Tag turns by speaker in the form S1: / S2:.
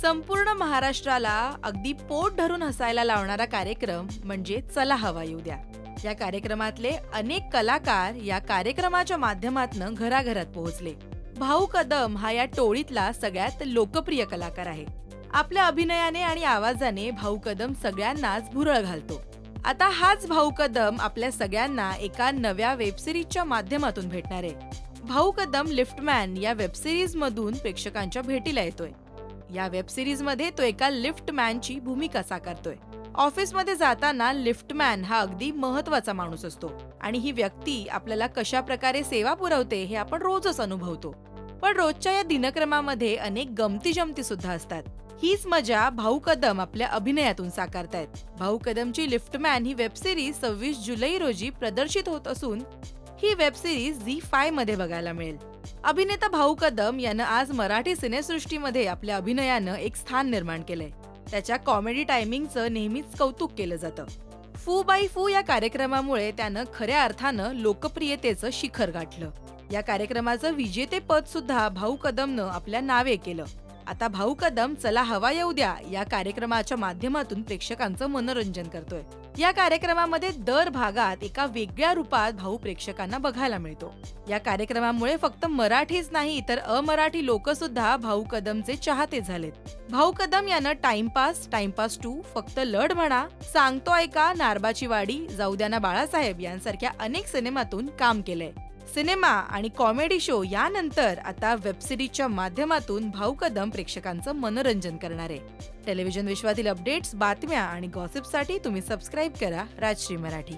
S1: संपूर्ण महाराष्ट्राला अगदी पोट धरून हसायला लावणारा कार्यक्रम म्हणजे चला हवा येऊ द्या. या कार्यक्रमातले अनेक कलाकार या कार्यक्रमाच्या माध्यमातून घराघरात पोहोचले. भाऊ कदम हा या टोळीतला सगळ्यात लोकप्रिय कलाकार आहे. आपल्या अभिनयाने आणि आवाजाने भाऊ कदम सगळ्यांनाच भुरळ घालतो. आता हाच भाऊ कदम आपल्या सगळ्यांना एका नव्या वेबसिरीजच्या माध्यमातून भेटणार आहे. भाऊ कदम लिफ्टमॅन या वेबसिरीज मधून प्रेक्षकांच्या भेटीला येतोय. या वेबसिरीज मध्ये तो एका लिफ्टमॅनची भूमिका साकारतोय. ऑफिसमध्ये जाताना लिफ्टमॅन हा अगदी महत्वाचा माणूस असतो आणि ही व्यक्ती आपल्याला कशा प्रकारे सेवा पुरवते हे आपण रोजच अनुभवतो. पण रोजच्या या दिनक्रमामध्ये अनेक गमती जमती सुद्धा असतात. हीच मजा भाऊ कदम आपल्या अभिनयातून साकारतायत. भाऊ कदमची लिफ्टमॅन ही वेबसिरीज 26 जुलै रोजी प्रदर्शित होत असून ही वेबसिरीज झी5 मध्ये बघायला मिळेल. अभिनेता भाऊ कदम यानं आज मराठी सिनेसृष्टीमध्ये आपल्या अभिनयानं एक स्थान निर्माण केलंय. त्याच्या कॉमेडी टायमिंगचं नेहमीच कौतुक केलं जातं. फू बाई फू या कार्यक्रमामुळे त्यानं खऱ्या अर्थानं लोकप्रियतेचं शिखर गाठलं. या कार्यक्रमाचं विजेतेपद सुद्धा भाऊ कदमनं आपल्या नावे केलं. आता भाऊ कदम चला हवा येऊ द्या या कार्यक्रमाच्या माध्यमातून प्रेक्षकांचं मनोरंजन करतोय. या कार्यक्रमामध्ये दर भागात एका वेगळ्या रूपात भाऊ प्रेक्षकांना बघायला मिळतो. या कार्यक्रमामुळे फक्त मराठीच नाही तर अमराठी लोक सुद्धा भाऊ कदमचे चाहते झालेत. भाऊ कदम यानं टाइमपास, टाइमपास 2, फक्त लढ म्हणा, सांगतो ऐका, नारबाची वाडी, जाऊ द्या ना बाळासाहेब यांसारख्या अनेक सिनेमातून काम केलंय. सिनेमा आणि कॉमेडी शो यानंतर आता वेबसिरीजच्या माध्यमातून भाऊ कदम प्रेक्षकांचं मनोरंजन करणार आहे. टेलिव्हिजन विश्वातील अपडेट्स, बातम्या आणि गॉसिपसाठी तुम्ही सबस्क्राईब करा राजश्री मराठी.